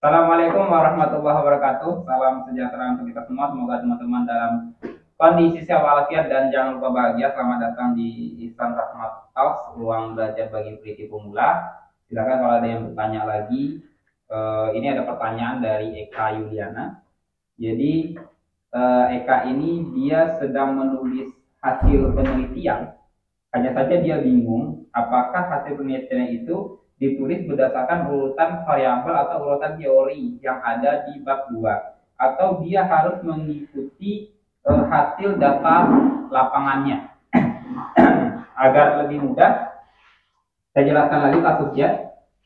Assalamualaikum warahmatullahi wabarakatuh. Salam sejahtera untuk kita semua. Semoga teman-teman dalam kondisi sehat walafiat dan jangan lupa bahagia. Selamat datang di Ihsan Rahmat Talks, ruang belajar bagi peneliti pemula. Silakan kalau ada yang bertanya lagi. Ini ada pertanyaan dari Eka Yuliana. Jadi Eka ini dia sedang menulis hasil penelitian. Hanya saja dia bingung apakah hasil penelitiannya itu ditulis berdasarkan urutan variabel atau urutan teori yang ada di bab 2 atau dia harus mengikuti hasil data lapangannya. Agar lebih mudah saya jelaskan lagi kasusnya.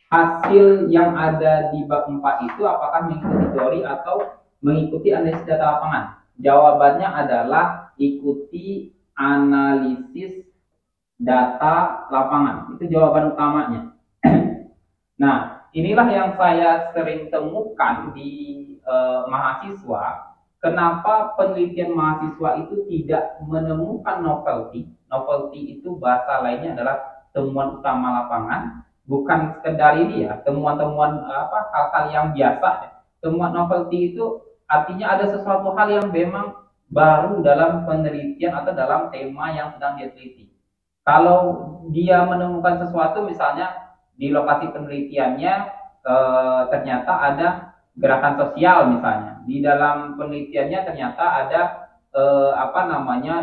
Hasil yang ada di bab 4 itu apakah mengikuti teori atau mengikuti analisis data lapangan? Jawabannya adalah ikuti analisis data lapangan. Itu jawaban utamanya. Nah, inilah yang saya sering temukan di mahasiswa. Kenapa penelitian mahasiswa itu tidak menemukan novelty? Novelty itu bahasa lainnya adalah temuan utama lapangan, bukan sekedar ini ya, temuan-temuan hal-hal yang biasa. Temuan novelty itu artinya ada sesuatu hal yang memang baru dalam penelitian atau dalam tema yang sedang diteliti. Kalau dia menemukan sesuatu misalnya di lokasi penelitiannya ternyata ada gerakan sosial misalnya. Di dalam penelitiannya ternyata ada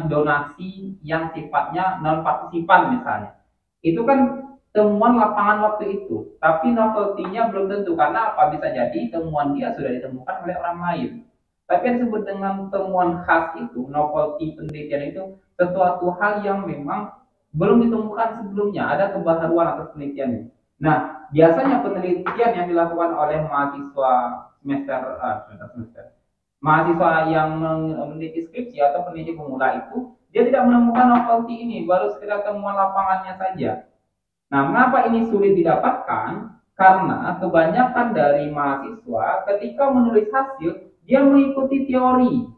donasi yang sifatnya non partisipan misalnya. Itu kan temuan lapangan waktu itu, tapi novelty-nya belum tentu karena apa bisa jadi temuan dia sudah ditemukan oleh orang lain. Tapi yang disebut dengan temuan khas itu, novelty penelitian itu sesuatu hal yang memang belum ditemukan sebelumnya, ada kebaharuan atas penelitiannya. Nah, biasanya penelitian yang dilakukan oleh mahasiswa mahasiswa yang meneliti skripsi atau peneliti pemula itu, dia tidak menemukan novelty ini, baru sekedar temuan lapangannya saja. Nah, mengapa ini sulit didapatkan? Karena kebanyakan dari mahasiswa ketika menulis hasil, dia mengikuti teori.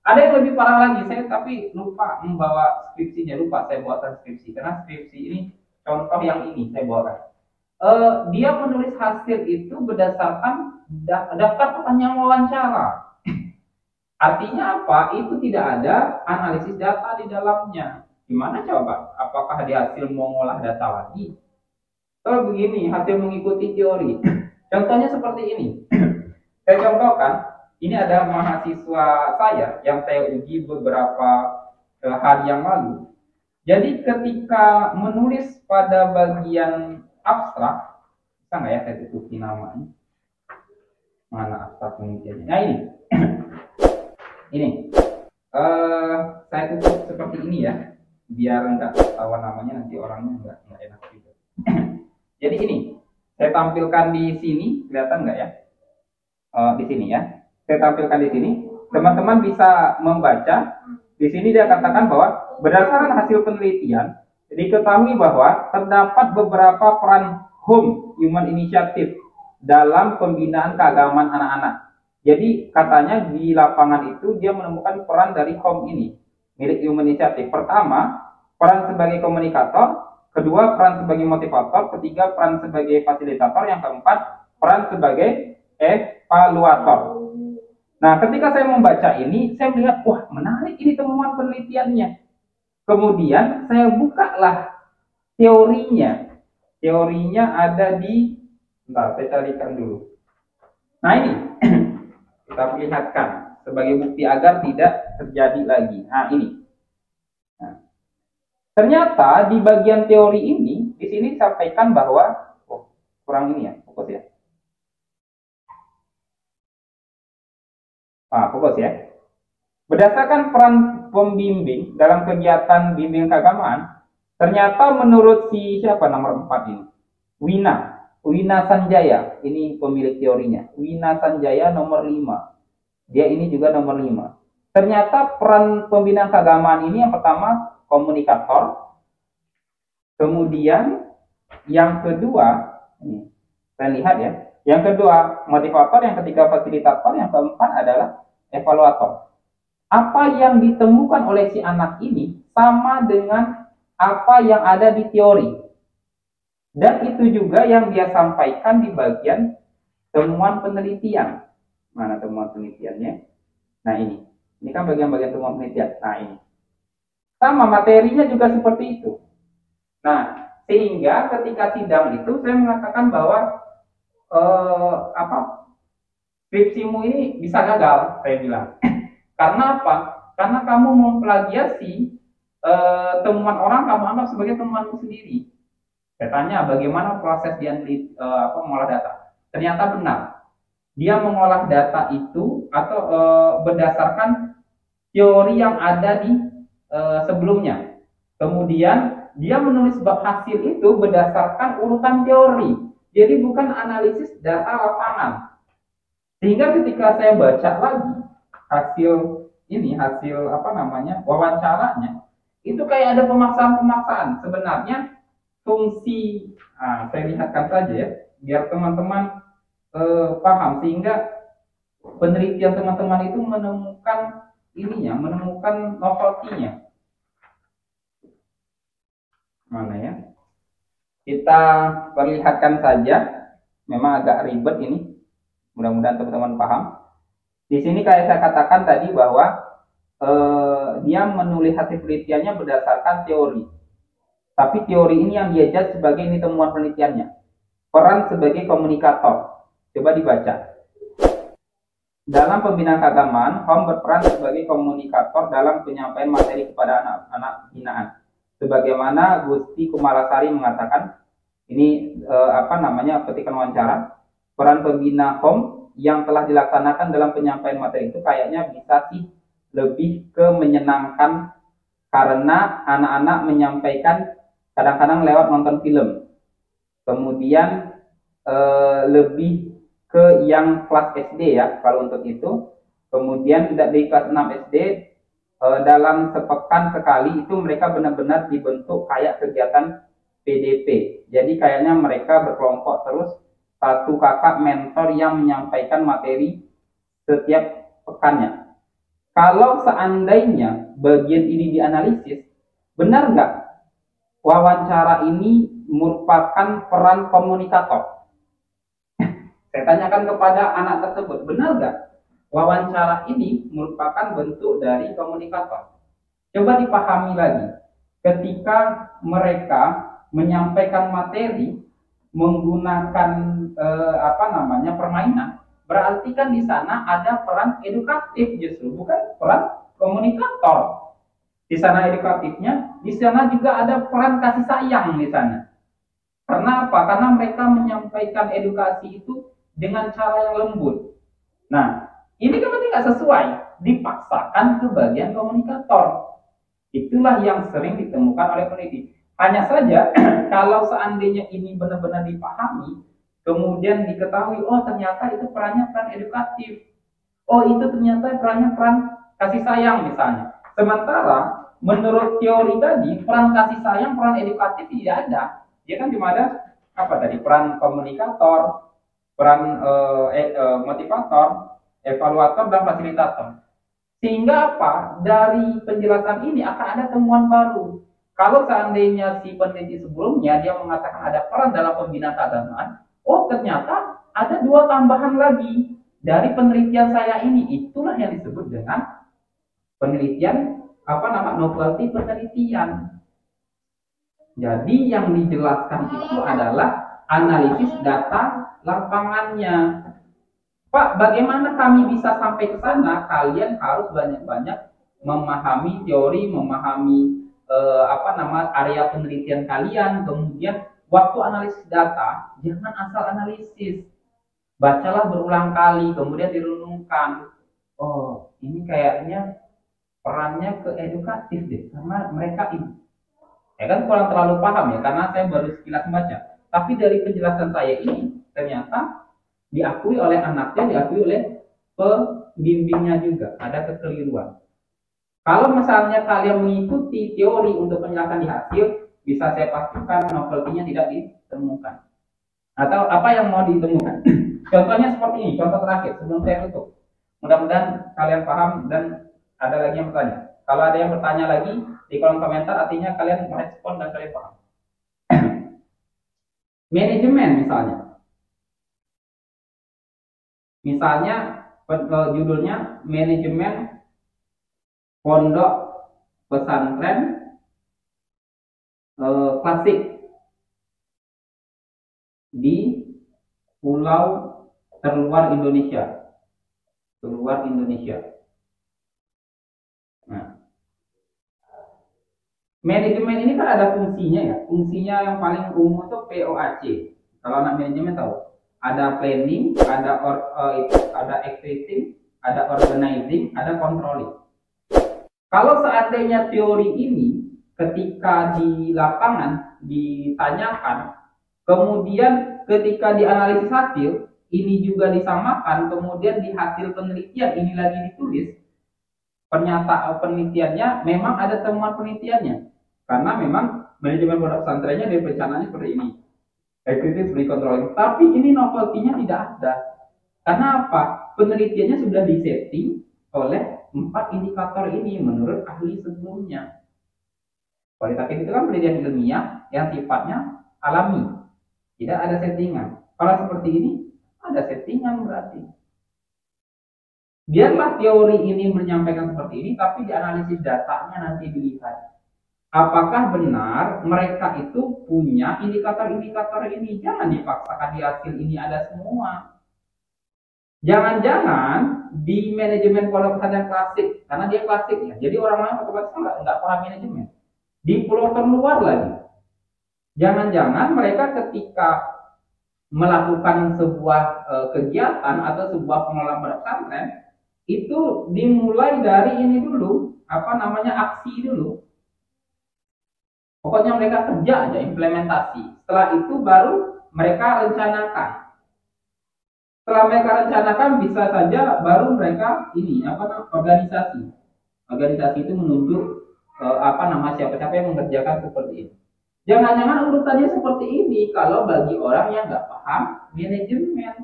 Ada yang lebih parah lagi, saya tapi lupa membawa skripsinya, lupa saya buatkan skripsi karena skripsi ini contoh yang ini saya bawakan. Dia menulis hasil itu berdasarkan daftar pertanyaan wawancara. Artinya apa? Itu tidak ada analisis data di dalamnya. Gimana coba? Apakah di hasil mau ngolah data lagi? Kalau begini, hasil mengikuti teori. Contohnya seperti ini. Saya contohkan, ini ada mahasiswa saya yang saya uji beberapa hari yang lalu. Jadi ketika menulis pada bagian abstrak, bisa nggak ya saya tutupi namanya? Mana abstrak penelitiannya? Nah ini, ini. Saya tutup seperti ini ya, biar nggak ketahuan namanya nanti orangnya nggak enak juga. Jadi ini, saya tampilkan di sini, kelihatan nggak ya? Di sini ya. Saya tampilkan di sini. Teman-teman bisa membaca. Di sini dia katakan bahwa berdasarkan hasil penelitian, diketahui bahwa terdapat beberapa peran home human initiative dalam pembinaan keagamaan anak-anak. Jadi katanya di lapangan itu dia menemukan peran dari home ini, milik human initiative. Pertama, peran sebagai komunikator. Kedua, peran sebagai motivator. Ketiga, peran sebagai fasilitator. Yang keempat, peran sebagai evaluator. Nah, ketika saya membaca ini, saya melihat, wah menarik ini temuan penelitiannya. Kemudian saya bukalah teorinya. Teorinya ada di, bentar, saya carikan dulu. Nah ini, kita perlihatkan sebagai bukti agar tidak terjadi lagi. Nah ini. Nah, ternyata di bagian teori ini, di sini disampaikan bahwa, oh kurang ini ya, fokus ya. Fokus ya. Berdasarkan peran pembimbing dalam kegiatan bimbingan keagamaan, ternyata menurut si siapa nomor 4 ini? Wina Sanjaya, ini pemilik teorinya. Wina Sanjaya nomor 5. Dia ini juga nomor 5. Ternyata peran pembinaan keagamaan ini yang pertama komunikator. Kemudian yang kedua, ini saya lihat ya. Yang kedua motivator, yang ketiga fasilitator, yang keempat adalah evaluator. Apa yang ditemukan oleh si anak ini sama dengan apa yang ada di teori. Dan itu juga yang dia sampaikan di bagian temuan penelitian. Mana temuan penelitiannya? Nah ini kan bagian-bagian temuan penelitian. Nah ini sama materinya juga seperti itu. Nah sehingga ketika sidang itu saya mengatakan bahwa skripsimu ini bisa gagal, saya bilang. Karena apa? Karena kamu memplagiasi temuan orang, kamu anggap sebagai temuanmu sendiri. Saya tanya bagaimana proses dia mengolah data. Ternyata benar. Dia mengolah data itu atau berdasarkan teori yang ada di sebelumnya. Kemudian dia menulis bab hasil itu berdasarkan urutan teori. Jadi bukan analisis data lapangan. Sehingga ketika saya baca lagi hasil wawancaranya, itu kayak ada pemaksaan-pemaksaan. Sebenarnya fungsi, saya lihatkan saja ya, biar teman-teman paham, sehingga penelitian teman-teman itu menemukan novelty-nya. Mana ya? Kita perlihatkan saja, memang agak ribet ini. Mudah-mudahan teman-teman paham. Di sini kayak saya katakan tadi bahwa dia menulis hasil penelitiannya berdasarkan teori. Tapi teori ini yang dia judge sebagai ini temuan penelitiannya. Peran sebagai komunikator. Coba dibaca. Dalam pembinaan keagamaan, Hom berperan sebagai komunikator dalam penyampaian materi kepada anak-anak binaan. Sebagaimana Gusti Kumalasari mengatakan, ini petikan wawancara, peran pembina Hom yang telah dilaksanakan dalam penyampaian materi itu kayaknya bisa sih lebih ke menyenangkan, karena anak-anak menyampaikan kadang-kadang lewat nonton film. Kemudian lebih ke yang kelas SD ya kalau untuk itu. Kemudian tidak di kelas 6 SD, dalam sepekan sekali itu mereka benar-benar dibentuk kayak kegiatan PDP. Jadi kayaknya mereka berkelompok terus, satu kakak mentor yang menyampaikan materi setiap pekannya. Kalau seandainya bagian ini dianalisis, benar nggak wawancara ini merupakan peran komunikator? Saya tanyakan kepada anak tersebut, benar nggak wawancara ini merupakan bentuk dari komunikator? Coba dipahami lagi. Ketika mereka menyampaikan materi menggunakan permainan, berarti kan di sana ada peran edukatif justru, bukan peran komunikator. Di sana edukatifnya, di sana juga ada peran kasih sayang di sana. Karena apa? Karena mereka menyampaikan edukasi itu dengan cara yang lembut. Nah, ini kan berarti nggak sesuai, dipaksakan ke bagian komunikator. Itulah yang sering ditemukan oleh peneliti. Hanya saja kalau seandainya ini benar-benar dipahami, kemudian diketahui, oh ternyata itu perannya peran edukatif, oh itu ternyata perannya peran kasih sayang misalnya. Sementara menurut teori tadi, peran kasih sayang, peran edukatif tidak ada. Dia kan cuma ada peran komunikator, peran motivator, evaluator, dan fasilitator. Sehingga apa? Dari penjelasan ini akan ada temuan baru. Kalau seandainya si peneliti sebelumnya dia mengatakan ada peran dalam pembinaan keagamaan, oh ternyata ada dua tambahan lagi dari penelitian saya ini. Itulah yang disebut dengan penelitian novelty penelitian. Jadi yang dijelaskan itu adalah analisis data lapangannya. Pak, bagaimana kami bisa sampai ke sana? Kalian harus banyak-banyak memahami teori, memahami area penelitian kalian. Kemudian waktu analisis data, jangan asal analisis. Bacalah berulang kali, kemudian direnungkan. Oh, ini kayaknya perannya ke edukatif deh, karena mereka ini. Saya kan kurang terlalu paham ya, karena saya baru sekilas baca. Tapi dari penjelasan saya ini, ternyata diakui oleh anaknya, diakui oleh pembimbingnya juga. Ada kekeliruan. Kalau misalnya kalian mengikuti teori untuk penjelasan di hasil, bisa saya pastikan novelty-nya tidak ditemukan. Atau apa yang mau ditemukan. Contohnya seperti ini, contoh terakhir sebelum saya tutup. Mudah-mudahan kalian paham dan ada lagi yang bertanya. Kalau ada yang bertanya lagi di kolom komentar, artinya kalian merespon dan kalian paham. Manajemen misalnya. Misalnya judulnya manajemen pondok pesantren klasik di pulau terluar Indonesia. Terluar Indonesia. Nah, manajemen ini kan ada fungsinya ya. Fungsinya yang paling umum itu POAC. Kalau anak manajemen tahu. Ada planning, ada executing, ada organizing, ada controlling. Kalau seandainya teori ini ketika di lapangan ditanyakan, kemudian ketika dianalisis hasil, ini juga disamakan, kemudian di hasil penelitian ini lagi ditulis, pernyataan penelitiannya memang ada temuan penelitiannya. Karena memang manajemen pondok pesantrennya dari perencanaannya seperti ini. Executive seperti controlling. Tapi ini novelty-nya tidak ada. Karena apa? Penelitiannya sudah disetting oleh 4 indikator ini menurut ahli sebelumnya. Kualitatif itu kan penelitian ilmiah yang sifatnya alami, tidak ada settingan. Kalau seperti ini ada settingan berarti. Biarlah teori ini menyampaikan seperti ini, tapi dianalisis datanya nanti dilihat. Apakah benar mereka itu punya indikator-indikator ini? Jangan dipaksakan di hasil ini ada semua. Jangan-jangan di manajemen pondok pesantren klasik, karena dia klasik ya, jadi orang lain otomatis nggak paham manajemen. Di pulau terluar lagi, jangan-jangan mereka ketika melakukan sebuah kegiatan atau sebuah pengelolaan pondok pesantren itu dimulai dari ini dulu, aksi dulu. Pokoknya mereka kerja aja, implementasi. Setelah itu baru mereka rencanakan. Setelah mereka rencanakan bisa saja baru mereka organisasi. Organisasi itu menunjuk siapa-siapa yang mengerjakan seperti ini. Jangan-jangan urutannya seperti ini kalau bagi orang yang nggak paham manajemen.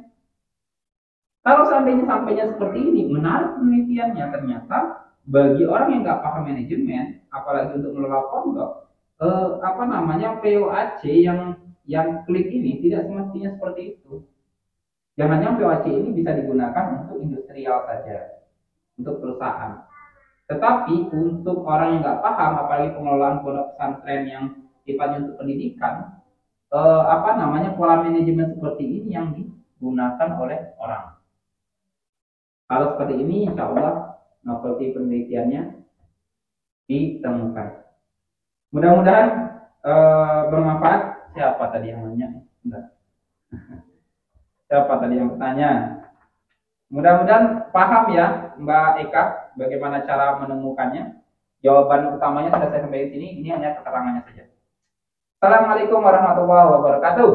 Kalau seandainya sampainya seperti ini, menarik penelitiannya, ternyata bagi orang yang nggak paham manajemen, apalagi untuk mengelola pondok, POAC yang klik ini tidak semestinya seperti itu. Jangan-jangan POAC ini bisa digunakan untuk industrial saja, untuk perusahaan. Tetapi untuk orang yang nggak paham, apalagi pengelolaan pondok pesantren yang sifatnya untuk pendidikan, pola manajemen seperti ini yang digunakan oleh orang. Kalau seperti ini, insya Allah novelty penelitiannya ditemukan. Mudah-mudahan bermanfaat. Siapa tadi yang nanya? Siapa tadi yang bertanya? Mudah-mudahan paham ya Mbak Eka bagaimana cara menemukannya. Jawaban utamanya sudah saya sampaikan di sini. Ini hanya keterangannya saja. Assalamualaikum warahmatullahi wabarakatuh.